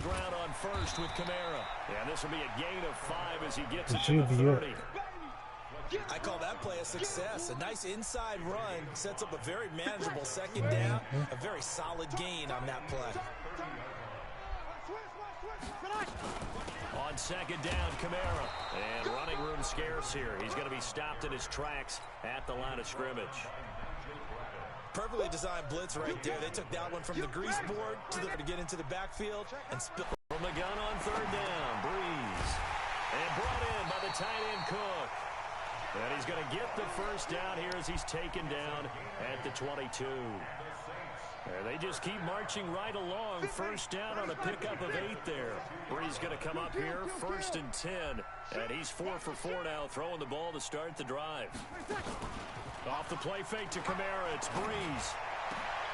ground on first with Kamara. Yeah, this will be a gain of 5 as he gets it to the 30. I call that play a success. A nice inside run sets up a very manageable second down. A very solid gain on that play. On second down, Kamara. And running room scarce here. He's going to be stopped in his tracks at the line of scrimmage. Perfectly designed blitz right there. They took that one from the grease board to get into the backfield and spill. From the gun on third down, Breeze. And brought in by the tight end Cook. And he's going to get the first down here as he's taken down at the 22. And they just keep marching right along. First down on a pickup of 8 there. Breeze going to come up here, 1st and 10. And he's 4 for 4 now, throwing the ball to start the drive. Off the play fake to Kamara, it's Breeze.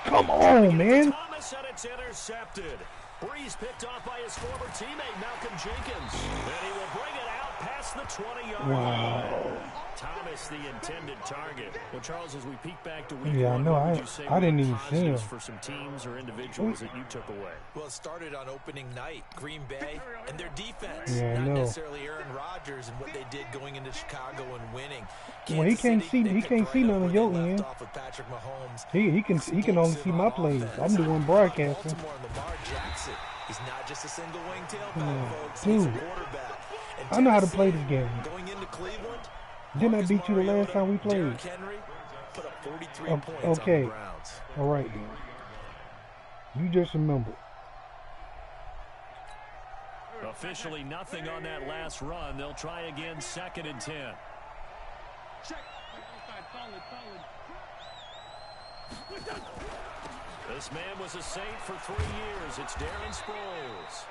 Come on, man. Thomas, and it's intercepted. Breeze picked off by his former teammate, Malcolm Jenkins. And he will bring it out past the 20-yard line. Thomas, the intended target. Well, Charles, as we peek back to week one, what would you say I didn't even see him. For some teams or individuals that you took away? Well, it started on opening night, Green Bay, and their defense. Not necessarily Aaron Rodgers and what they did going into Chicago and winning. Well, he can't see none of your end. He can only see my plays. I'm doing broadcasting. He's not just a single wing tailback, folks. He's a quarterback. I know how to play this game. Going into Cleveland, didn't I beat you the last time we played? Henry put up 43 points okay. on the Browns. All right, then. You just remember. Officially nothing on that last run. They'll try again, 2nd and 10. This man was a Saint for 3 years. It's Darren Sproles.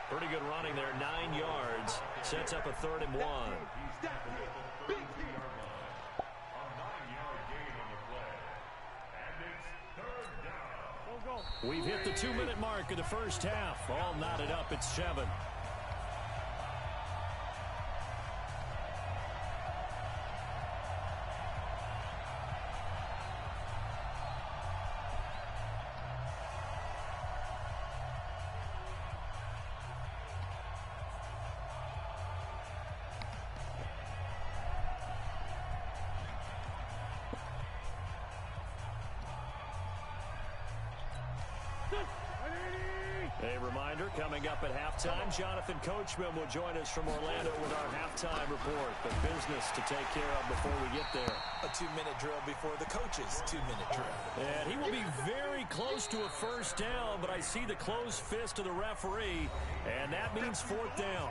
Pretty good running there, 9 yards. Sets up a 3rd and 1. We've hit the 2-minute mark of the first half. All knotted up at 7. A reminder, coming up at halftime, Jonathan Coachman will join us from Orlando with our halftime report. But business to take care of before we get there. A 2-minute drill before the coach's 2-minute drill. And he will be very close to a first down, but I see the closed fist of the referee, and that means 4th down.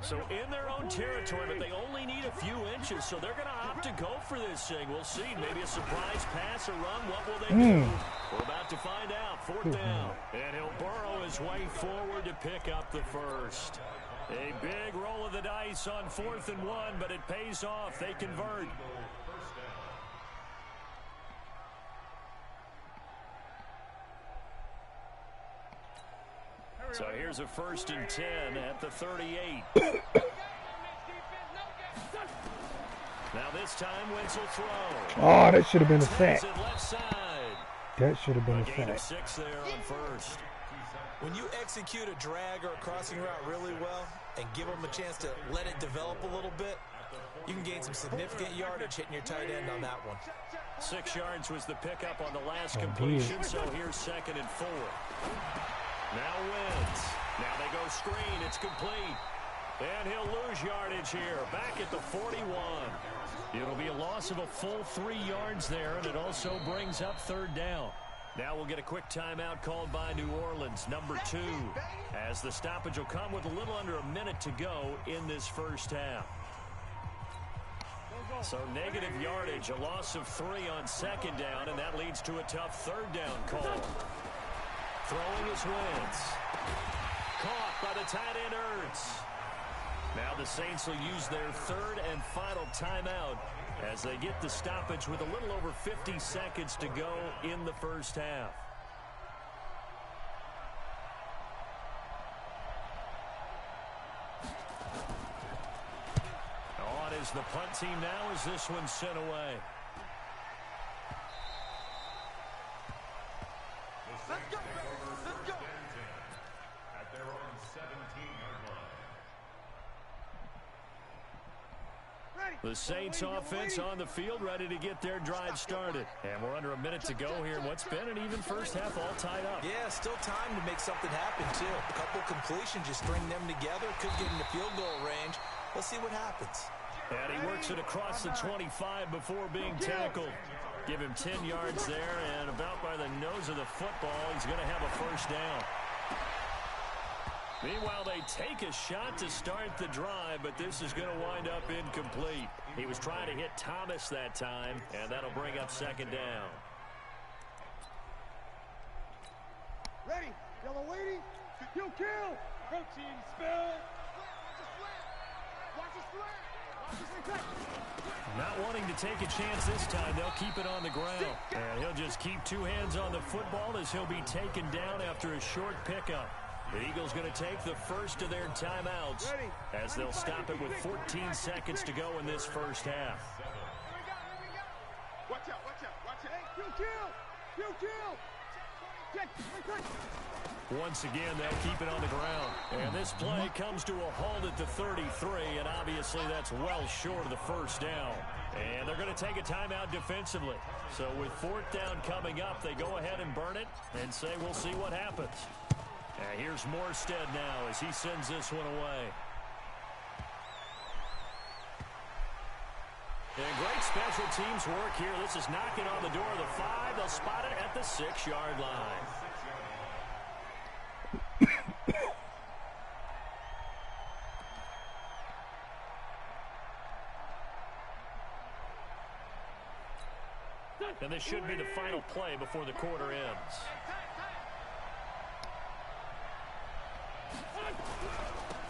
So in their own territory, but they only need a few inches, so they're going to opt to go for this thing. We'll see. Maybe a surprise pass or run. What will they do? We're about to find out. 4th down. And he'll burrow his way forward to pick up the first. A big roll of the dice on 4th and 1, but it pays off. They convert. So here's a 1st and 10 at the 38. Now this time, Wentz will throw. Oh, that should have been a sack. That should have been a sack. 6 there on first. When you execute a drag or a crossing route really well and give them a chance to let it develop a little bit, you can gain some significant yardage hitting your tight end on that one. 6 yards was the pickup on the last completion, so here's 2nd and 4. Now Wentz. Now they go screen. It's complete. And he'll lose yardage here. Back at the 41. It'll be a loss of a full 3 yards there, and it also brings up 3rd down. Now we'll get a quick timeout called by New Orleans, number 2, as the stoppage will come with a little under a minute to go in this first half. So negative yardage, a loss of 3 on 2nd down, and that leads to a tough 3rd down call. Throwing his Wentz. Caught by the tight end Ertz. Now the Saints will use their 3rd and final timeout as they get the stoppage with a little over 50 seconds to go in the first half. On his as the punt team now as this one's sent away. Let's go, let's go. At their own 17-yard line. The Saints offense on the field, ready to get their drive started. And we're under a minute to go here in what's been an even first half, all tied up. Yeah, still time to make something happen, too. A couple completions, just string them together. Could get into field goal range. Let's see what happens. And he works it across the 25 before being tackled. Give him 10 yards there, and about by the nose of the football, he's going to have a first down. Meanwhile, they take a shot to start the drive, but this is going to wind up incomplete. He was trying to hit Thomas that time, and that'll bring up second down. Ready, yellow lady, you kill. Protein spill. Watch the slant. Not wanting to take a chance this time, they'll keep it on the ground. And he'll just keep two hands on the football as he'll be taken down after a short pickup. The Eagles going to take the first of their timeouts as they'll stop it with 14 seconds to go in this first half. Watch out, watch out, watch out. Hey, you kill. You kill. Once again, they'll keep it on the ground. And this play comes to a halt at the 33, and obviously that's well short of the first down. And they're going to take a timeout defensively. So with fourth down coming up, they go ahead and burn it and say we'll see what happens. And here's Morstead now as he sends this one away. And great special teams work here. This is knocking on the door of the 5. They'll spot it at the 6-yard line. And this should be the final play before the quarter ends.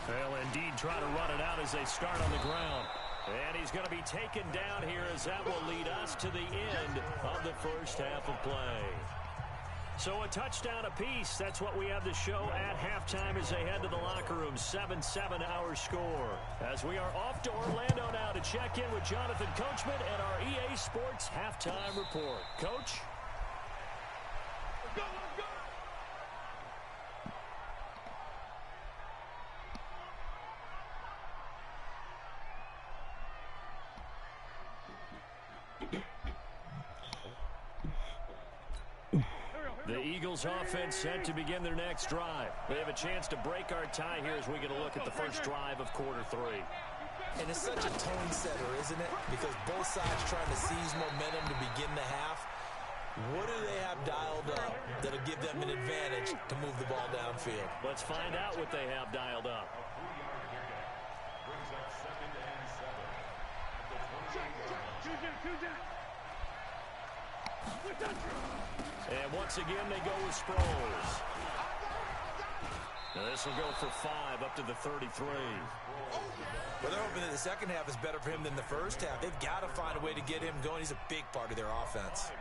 They'll indeed try to run it out as they start on the ground. And he's going to be taken down here as that will lead us to the end of the first half of play. So a touchdown apiece. That's what we have to show at halftime as they head to the locker room. 7-7 our score. As we are off to Orlando now to check in with Jonathan Coachman and our EA Sports halftime report. Coach? Let's go, let's go. The Eagles offense set to begin their next drive. They have a chance to break our tie here as we get a look at the first drive of quarter 3. And it's such a tone setter, isn't it? Because both sides trying to seize momentum to begin the half. What do they have dialed up that'll give them an advantage to move the ball downfield? Let's find out what they have dialed up. And once again, they go with Sproles. Now this will go for 5 up to the 33. Well, they're hoping that the second half is better for him than the first half. They've got to find a way to get him going. He's a big part of their offense.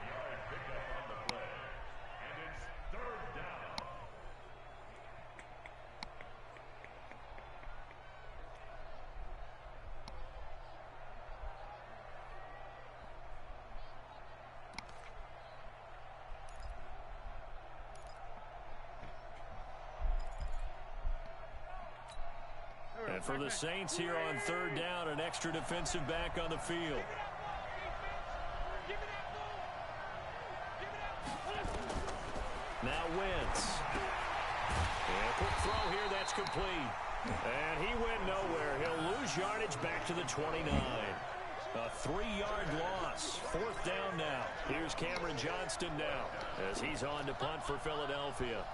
And for the Saints here on third down, an extra defensive back on the field. Now Wentz. And a quick throw here, that's complete. And he went nowhere. He'll lose yardage back to the 29. A 3-yard loss. Fourth down now. Here's Cameron Johnston now as he's on to punt for Philadelphia.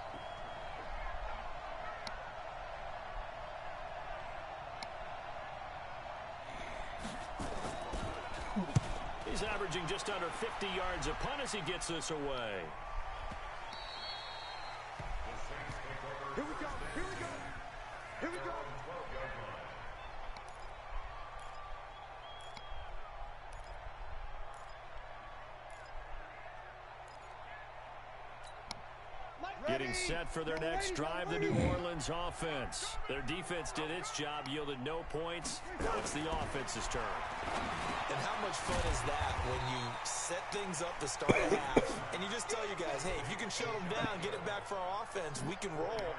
He's averaging just under 50 yards a punt as he gets this away. Here we go, here we go, here we go. Getting set for their next drive, the New Orleans offense. Their defense did its job, yielded no points. Now it's the offense's turn. And how much fun is that when you set things up to start a half, and you just tell you guys, hey, if you can shut them down, get it back for our offense, we can roll.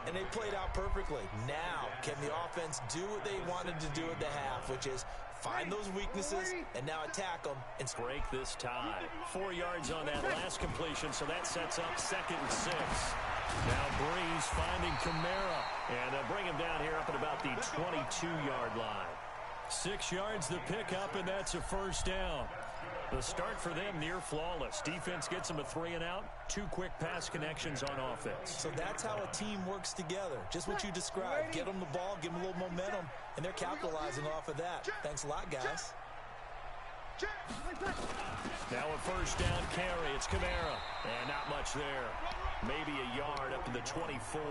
And they played out perfectly. Now, can the offense do what they wanted to do at the half, which is find those weaknesses and now attack them and break this tie. 4 yards on that last completion, so that sets up 2nd and 6. Now Breeze finding Kamara, and they'll bring him down here up at about the 22-yard line. 6 yards the pickup, and that's a first down. The start for them near flawless. Defense gets them a 3-and-out. 2 quick pass connections on offense. So that's how a team works together. Just what you described. Get them the ball, give them a little momentum, and they're capitalizing off of that. Thanks a lot, guys. Now a first down carry. It's Kamara. And not much there. Maybe a yard up to the 24.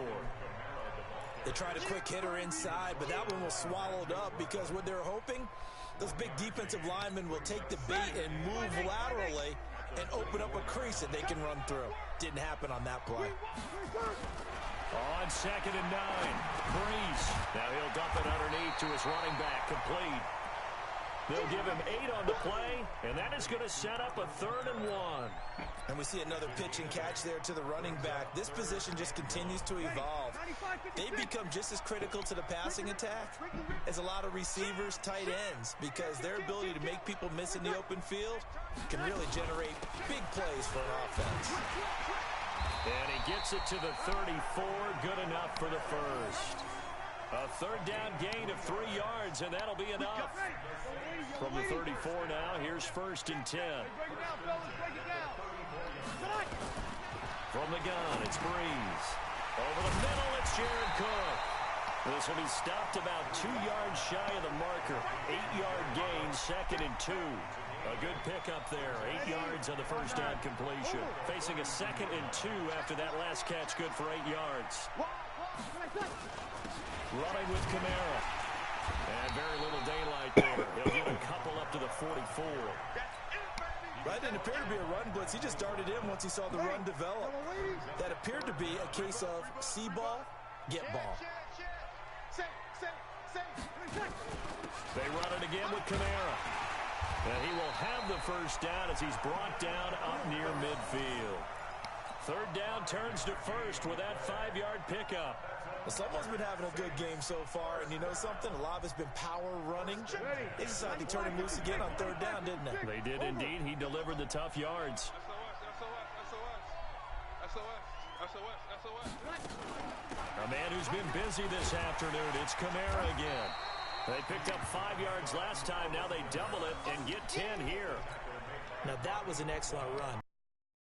They tried a quick hitter inside, but that one was swallowed up because what they're hoping, those big defensive linemen will take the bait and move laterally and open up a crease that they can run through. Didn't happen on that play. On 2nd and 9, Breeze. Now he'll dump it underneath to his running back, complete. They'll give him 8 on the play, and that is going to set up a 3rd and 1. And we see another pitch and catch there to the running back. This position just continues to evolve. They've become just as critical to the passing attack as a lot of receivers, tight ends, because their ability to make people miss in the open field can really generate big plays for an offense. And he gets it to the 34, good enough for the first. A 3rd down gain of 3 yards, and that'll be enough. From the 34 now, here's 1st and 10. From the gun, it's Breeze. Over the middle, it's Jared Cook. This will be stopped about 2 yards shy of the marker. 8-yard gain, 2nd and 2. A good pickup there. 8 yards on the first down completion. Facing a 2nd and 2 after that last catch, good for 8 yards. Running with Kamara. And very little daylight there. He'll get a couple up to the 44. That didn't appear to be a run blitz. He just darted in once he saw the run develop. That appeared to be a case of see ball, get ball. They run it again with Kamara. And he will have the first down as he's brought down up near midfield. 3rd down turns to 1st with that 5-yard pickup. Well, someone's been having a good game so far, and you know something? A lot of it's been power running. They decided to turn him loose again on 3rd down, didn't they? They did indeed. He delivered the tough yards. A man who's been busy this afternoon, it's Kamara again. They picked up 5 yards last time. Now they double it and get 10 here. Now that was an excellent run.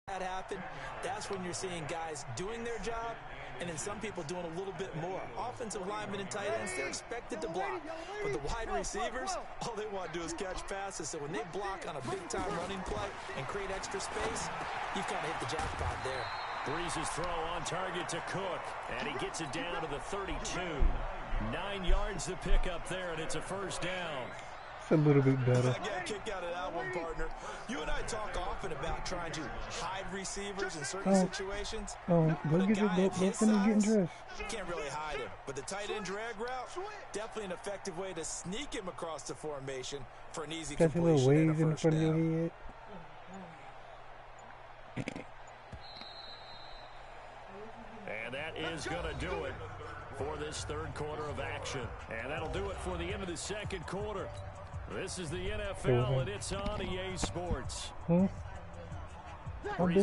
That happened, that's when you're seeing guys doing their job and then some people doing a little bit more. Offensive linemen and tight ends, they're expected to block. But the wide receivers, all they want to do is catch passes. So when they block on a big-time running play and create extra space, you've kind of hit the jackpot there. Breeze's throw on target to Cook, and he gets it down to the 32. 9 yards to pick up there, and it's a first down. It's a little bit better. I got a kick out of that one, partner. You and I talk often about trying to hide receivers in certain situations. Go finish getting dressed. Can't really hide him. But the tight end drag route, definitely an effective way to sneak him across the formation for an easy Got your little completion waves and a in first front of down. your head. And that is going to do it for this 3rd quarter of action. And that'll do it for the end of the 2nd quarter. This is the NFL, and it's on EA Sports. He's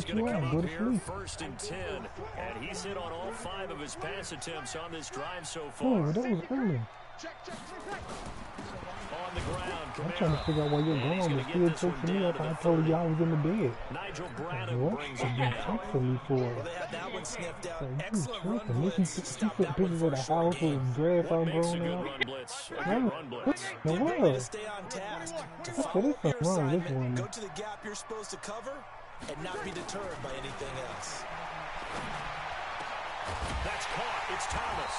going to come up here 1st and 10, and he's hit on all 5 of his pass attempts on this drive so far. Oh, that was early. On the ground, I'm trying to figure out why you're gone. But still took me up. I told you I was in the bed. Nigel Braddock What? brings You've it been down. texting me for. Well, they had that one sniffed out. Excellent run You blitz. took Stop that one pictures for of a the short house game. with grass all What makes a grown good out. run blitz? A good run blitz. No, The ability to what? stay on task, to There follow is up your something wrong with this assignment, one. go to the gap you're supposed to cover, and not be deterred by anything else. That's caught. It's Thomas.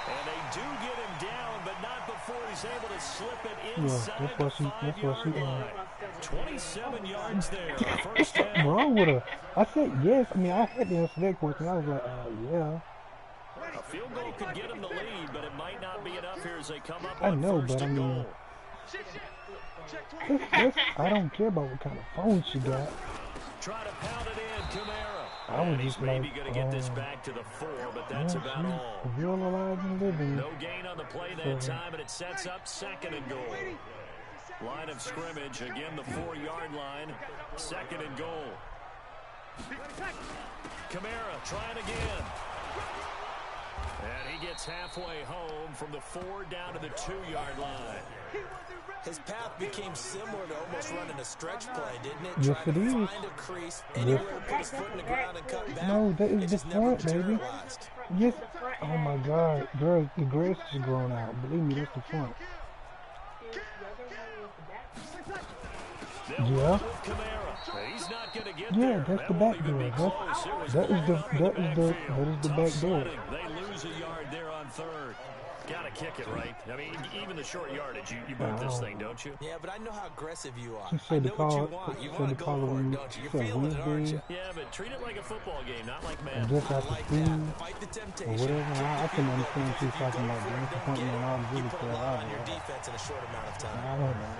And they do get him down, but not before he's able to slip it inside the 5-yard line. 27 yards there. First down. What's wrong with her? I said yes. I mean, I had to answer that question. I was like, yeah. A field goal could get them the lead, but it might not be enough here as they come up I on know, first but I and mean, goal. I don't care about what kind of phone she got. Try to pound it in, Kamara. I was And he's just maybe like, going to get this back to the 4, but that's yeah, about all. she's real alive and living. No gain on the play that time, and it sets up second and goal. Line of scrimmage, again the 4-yard line. Second and goal. Kamara trying again. And he gets halfway home from the 4 down to the 2-yard line. His path became similar to almost running a stretch play, didn't it? Yes, Trying it to is. find a crease, anywhere to put his foot in the ground and cut back. No, that is It the just never front, baby. materialized. Yes. Oh my God, girl, the grass is grown out. Believe me, that's the front. Yeah. He's not going to get Yeah, there. that's the That back won't even door. be close. It was That is the Tough back door. sledding. They lose a yard there on third. Got to kick it right. I mean, even the short yardage, you boot this thing, don't you? Yeah, but I know how aggressive you are. She I said know to what you call. want. You Said want to to go call for it, him. don't you? You're Said feeling it, aren't Wednesday. you? Yeah, but treat it like a football game, not like I math. guess I after like school that. Fight the or temptation. whatever. Kick I the couldn't field goal, understand because she was if you talking go about for it, disappointment don't and all get this it, you really put a stuff. lot on your defense in a short amount of time. I don't know.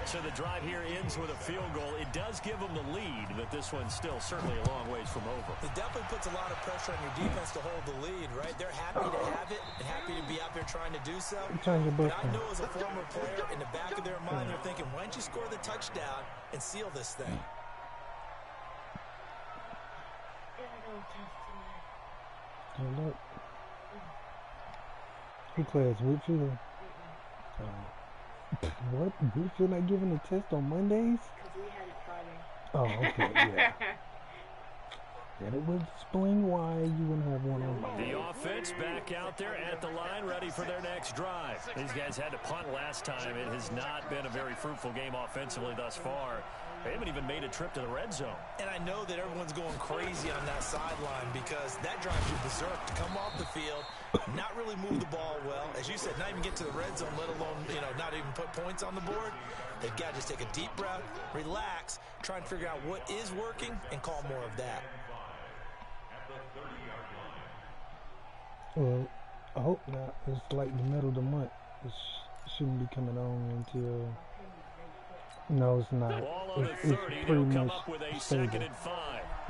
So the drive here ends with a field goal. It does give them the lead, but this one's still certainly a long ways from over. It definitely puts a lot of pressure on your defense to hold the lead, right? They're happy to have it and happy to be out there trying to do so. Turn your But butt I on. know as a former player, in the back of their mind, they're thinking, why don't you score the touchdown and seal this thing? Hey, look. Who class? Whitfield? What? Whitfield not giving a test on Mondays? Oh, okay, yeah. That would explain why you wouldn't have one on Monday. The offense back out there at the line, ready for their next drive. These guys had to punt last time. It has not been a very fruitful game offensively thus far. They haven't even made a trip to the red zone. And I know that everyone's going crazy on that sideline because that drives you berserk to come off the field, not really move the ball well. As you said, not even get to the red zone, let alone, not even put points on the board. They've got to just take a deep breath, relax, try and figure out what is working and call more of that. Well, I hope not. It's like the middle of the month. It shouldn't be coming on until... No, it's not. Ball on It's the 30. pretty They'll come much up with a stable. 2nd and 5.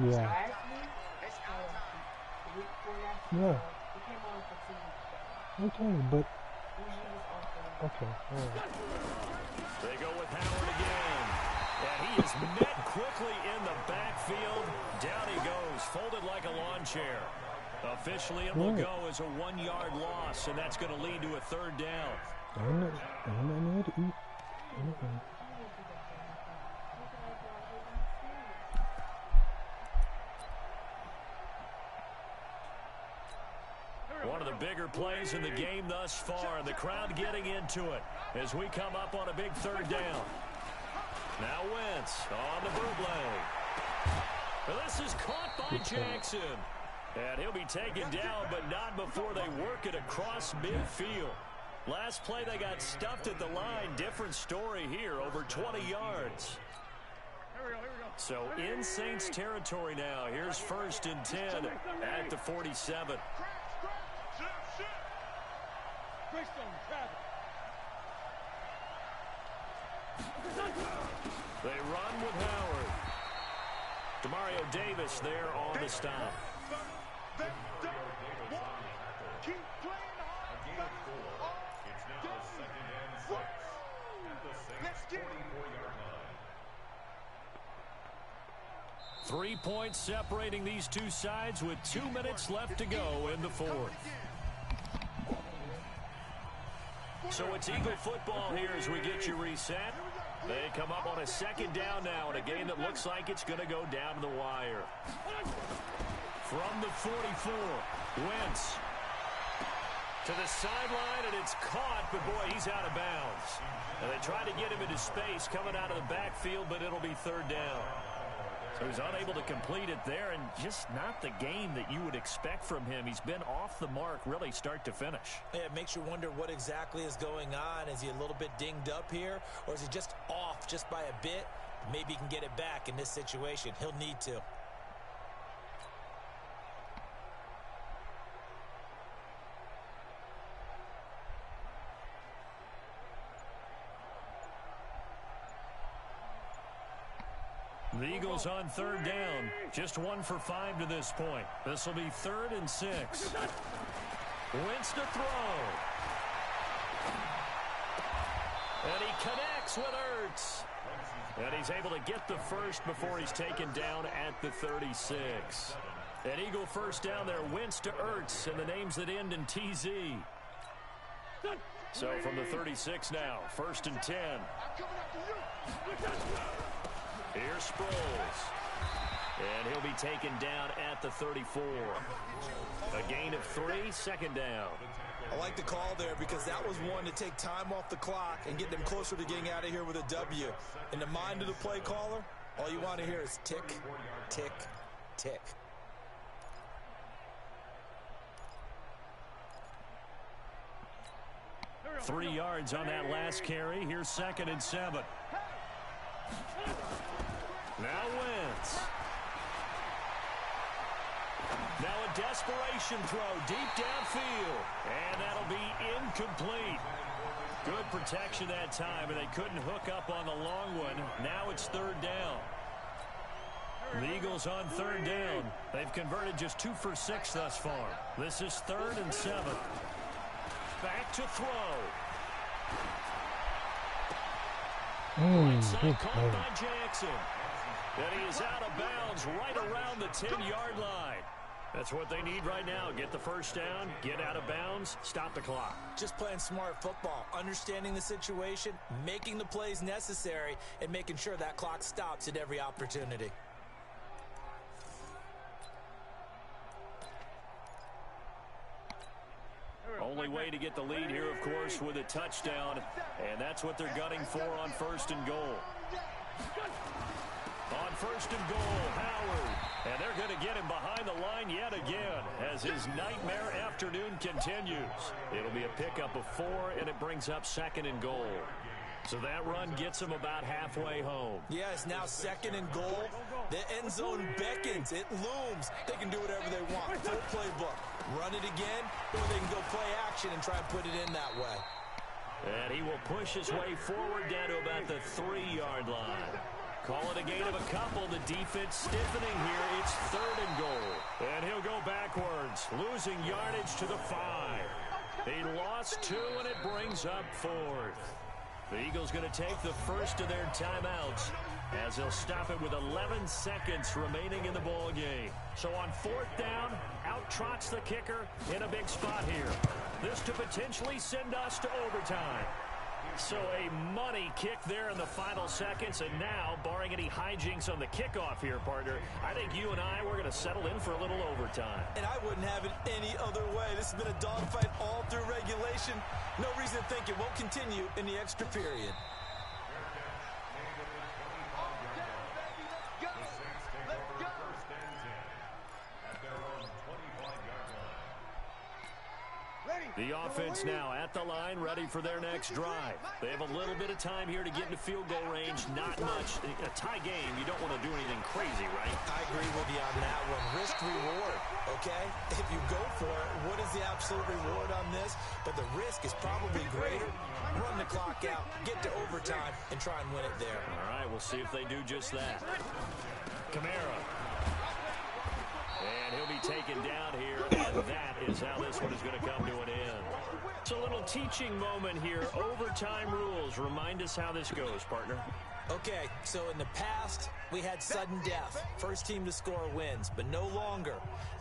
Yeah. Yeah. Okay, but... Okay, all right. They go with Howard again. And he is met quickly in the backfield. Down he goes, folded like a lawn chair. Officially, it will go as a 1-yard loss, and that's going to lead to a 3rd down. Ain't nothing here to eat. One of the bigger plays in the game thus far, and the crowd getting into it as we come up on a big 3rd down. Now Wentz on the bootleg. This is caught by Jackson. And he'll be taken down, but not before they work it across midfield. Last play, they got stuffed at the line. Different story here, over 20 yards. So in Saints territory now. Here's 1st and 10 at the 47. They run with Howard. Demario Davis there on the stop. Keep playing hard. It's now 2nd and 6 at the Saints 44-yard line. 3 points separating these two sides with 2 minutes left to go in the 4th. So it's Eagle football here as we get you reset. They come up on a 2nd down now in a game that looks like it's going to go down to the wire. From the 44, Wentz to the sideline, and it's caught, but boy, he's out of bounds. And they try to get him into space coming out of the backfield, but it'll be 3rd down. So he's unable to complete it there, and just not the game that you would expect from him. He's been off the mark really start to finish. Yeah, it makes you wonder what exactly is going on. Is he a little bit dinged up here, or is he just off just by a bit? Maybe he can get it back in this situation. He'll need to. The Eagles on third down. Just 1 for 5 to this point. This will be 3rd and 6. Wentz to throw. And he connects with Ertz. And he's able to get the first before he's taken down at the 36. An Eagle first down there. Wentz to Ertz, and the names that end in TZ. So from the 36 now, 1st and 10. Here's Sproles. And he'll be taken down at the 34. A gain of 3, 2nd down. I like the call there because that was one to take time off the clock and get them closer to getting out of here with a W. In the mind of the play caller, all you want to hear is tick, tick, tick. Three yards on that last carry. Here's 2nd and 7. Now Wentz. Now a desperation throw deep downfield. And that'll be incomplete. Good protection that time, and they couldn't hook up on the long one. Now it's 3rd down. The Eagles on 3rd down. They've converted just 2 for 6 thus far. This is 3rd and 7. Back to throw. Side caught by Jackson. And he is out of bounds right around the 10-yard line. That's what they need right now. Get the first down, get out of bounds, stop the clock. Just playing smart football, understanding the situation, making the plays necessary, and making sure that clock stops at every opportunity. Only way to get the lead here, of course, with a touchdown. And that's what they're gunning for on 1st and goal. On 1st and goal, Howard. And they're going to get him behind the line yet again as his nightmare afternoon continues. It'll be a pickup of 4, and it brings up 2nd and goal. So that run gets them about halfway home. Yeah, it's now 2nd and goal. The end zone beckons. It looms. They can do whatever they want. Full playbook. Run it again, or they can go play action and try and put it in that way. And he will push his way forward down to about the 3-yard line. Call it a gain of a couple. The defense stiffening here. It's 3rd and goal. And he'll go backwards, losing yardage to the 5. He lost 2, and it brings up 4th. The Eagles going to take the first of their timeouts as they'll stop it with 11 seconds remaining in the ball game. So on 4th down, out trots the kicker in a big spot here. This to potentially send us to overtime. So a money kick there in the final seconds, and now, barring any hijinks on the kickoff here, partner, I think you and I, we're going to settle in for a little overtime. And I wouldn't have it any other way. This has been a dogfight all through regulation. No reason to think it won't continue in the extra period. The offense now at the line, ready for their next drive. They have a little bit of time here to get into field goal range. Not much. A tie game, you don't want to do anything crazy, right? I agree with you on that one. Risk reward, okay? If you go for it, what is the absolute reward on this? But the risk is probably greater. Run the clock out, get to overtime, and try and win it there. All right, we'll see if they do just that. Kamara. And he'll be taken down here, and that is how this one is going to come to an end. It's a little teaching moment here. Overtime rules. Remind us how this goes, partner. Okay, so in the past, we had sudden death. First team to score wins, but no longer.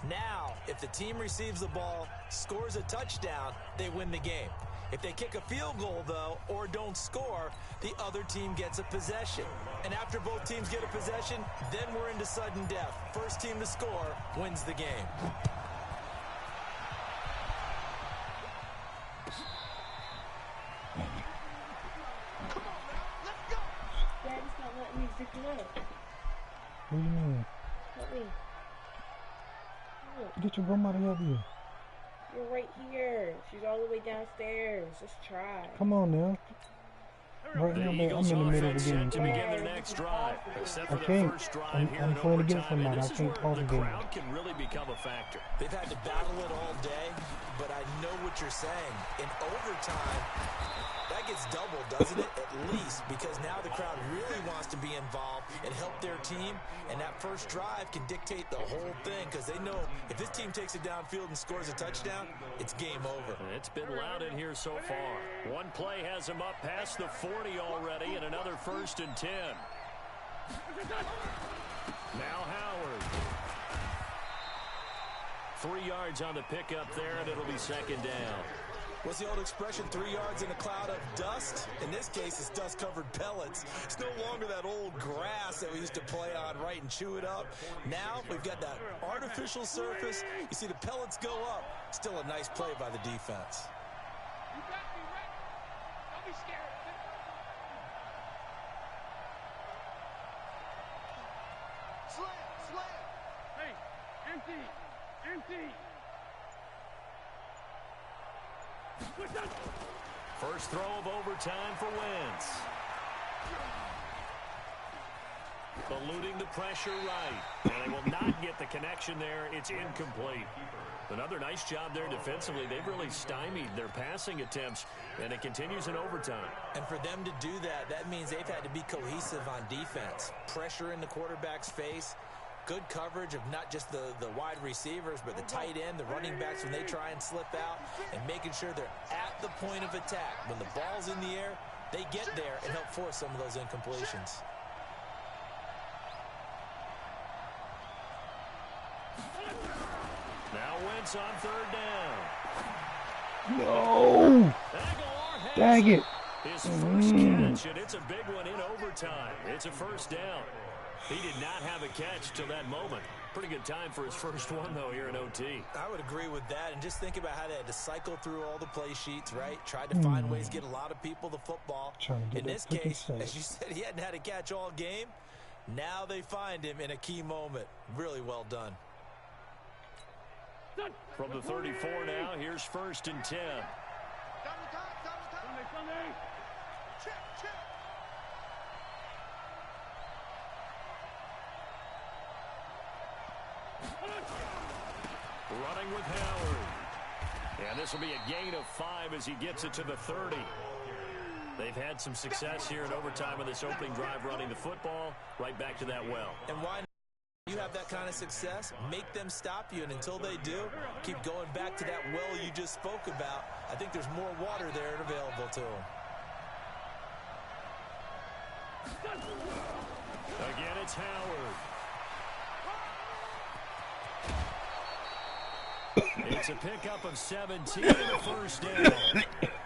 Now, if the team receives the ball, scores a touchdown, they win the game. If they kick a field goal, though, or don't score, the other team gets a possession. And after both teams get a possession, then we're into sudden death. First team to score wins the game. Daddy's not letting me zip it up. What do you mean? Let me. Look, Get your grandma to help you. you're right here. She's all the way downstairs. Just try. Come on now. Right The now, man, Eagles I'm in the middle of offense a game. set to begin their next drive. Except for I the can't. first drive I'm here in playing against overtime, and somebody. this I is can't where pause the the game. crowd can really become a factor. They've had to battle it all day, but I know what you're saying. In overtime, that gets doubled, doesn't it? At least, because now the crowd really wants to be involved and help their team, and that first drive can dictate the whole thing because they know if this team takes it downfield and scores a touchdown, it's game over. It's been loud in here so far. One play has him up past the 40 already, and another 1st and 10. Now Howard. 3 yards on the pickup there, and it'll be 2nd down. What's the old expression, 3 yards in a cloud of dust? In this case, it's dust-covered pellets. It's no longer that old grass that we used to play on, right, and chew it up. Now we've got that artificial surface. You see the pellets go up. Still a nice play by the defense. You got me, right? Don't be scared. Slam. Hey, empty. First throw of overtime for Wentz. Eluding the pressure right. And they will not get the connection there. It's incomplete. Another nice job there defensively. They've really stymied their passing attempts, and it continues in overtime. And for them to do that, that means they've had to be cohesive on defense. Pressure in the quarterback's face. Good coverage of not just the wide receivers, but the tight end, the running backs when they try and slip out, and making sure they're at the point of attack. When the ball's in the air, they get there and help force some of those incompletions. Now Wentz on 3rd down. No! Dang it! His first catch, and it's a big one in overtime. It's a 1st down. He did not have a catch till that moment. Pretty good time for his first one, though, here in OT. I would agree with that. And just think about how they had to cycle through all the play sheets, right? Tried to find ways to get a lot of people the football. In this case, as you said, he hadn't had a catch all game. Now they find him in a key moment. Really well done. From the 34 now, here's 1st and 10. Running with Howard. And this will be a gain of 5 as he gets it to the 30. They've had some success here in overtime in this opening drive running the football. Right back to that well. And why not? You have that kind of success, make them stop you, and until they do, keep going back to that well you just spoke about. I think there's more water there and available to them. Again, it's Howard. It's a pickup of 17 in the 1st down.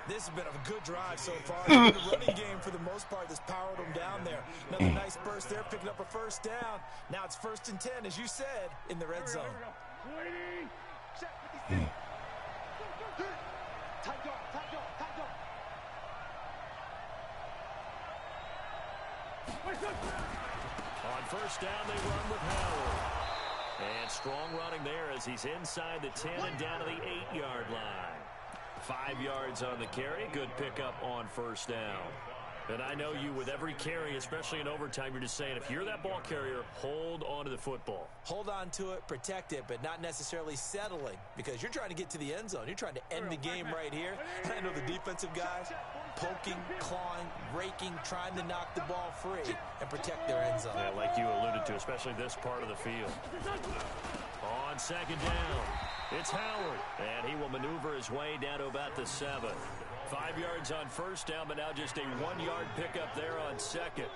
This has been a good drive so far. The running game, for the most part, has powered them down there. Another nice burst there, picking up a 1st down. Now it's 1st and 10, as you said, in the red zone. On 1st down, they run with Howard. And strong running there as he's inside the 10 and down to the 8-yard line. 5 yards on the carry. Good pickup on 1st down. And I know you, with every carry, especially in overtime, you're just saying, if you're that ball carrier, hold on to the football. Hold on to it, protect it, but not necessarily settling, because you're trying to get to the end zone. You're trying to end the game right here. I know the defensive guys poking, clawing, raking, trying to knock the ball free and protect their end zone. Yeah, like you alluded to, especially this part of the field. On 2nd down, it's Howard, and he will maneuver his way down to about the 7. 5 yards on 1st down, but now just a 1-yard pickup there on 2nd.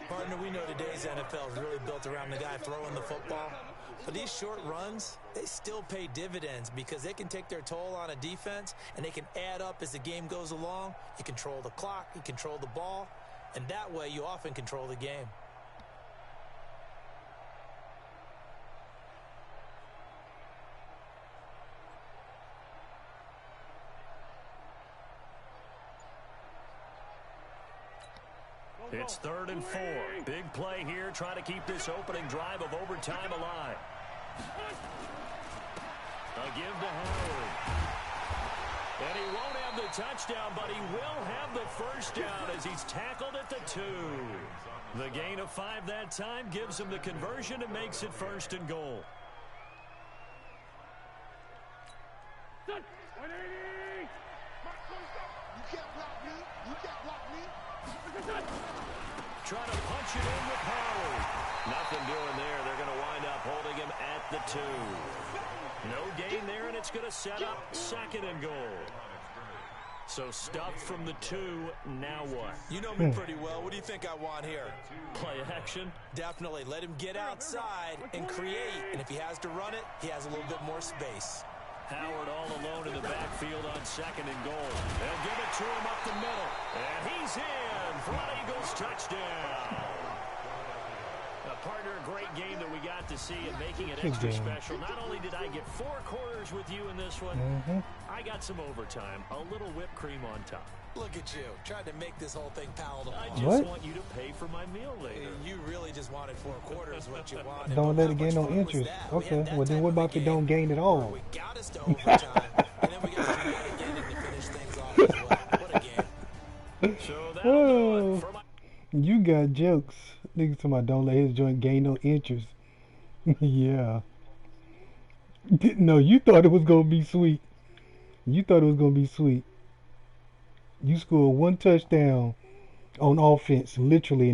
Partner, we know today's NFL is really built around the guy throwing the football. But these short runs, they still pay dividends because they can take their toll on a defense, and they can add up as the game goes along. You control the clock, you control the ball, and that way you often control the game. It's 3rd and 4. Big play here, trying to keep this opening drive of overtime alive. A give to Howard. And he won't have the touchdown, but he will have the first down as he's tackled at the 2. The gain of 5 that time gives him the conversion and makes it 1st and goal. You can't block me. You can't block me. Trying to punch it in with Howard. Nothing doing there. They're going to wind up holding him at the 2. No gain there, and it's going to set up 2nd and goal. So stuffed from the 2, now what? You know me pretty well. What do you think I want here? Play action? Definitely. Let him get outside and create. And if he has to run it, he has a little bit more space. Howard all alone in the backfield on 2nd and goal. They'll give it to him up the middle. And he's in for an Eagles touchdown. Partner, a great game that we got to see and making it extra special. Not only did I get 4 quarters with you in this one, I got some overtime, a little whipped cream on top. Look at you, trying to make this whole thing palatable. I just want you to pay for my meal later. You really just wanted 4 quarters, what you wanted. Don't let it gain no interest. Okay, well then what about if it don't gain at all? We got us to overtime, and then we got to again to finish things off as well. What a game. So that'll do it for my... You got jokes. Niggas talking about don't let his joint gain no interest. Yeah. No, you thought it was going to be sweet. You thought it was going to be sweet. You scored 1 touchdown on offense, literally.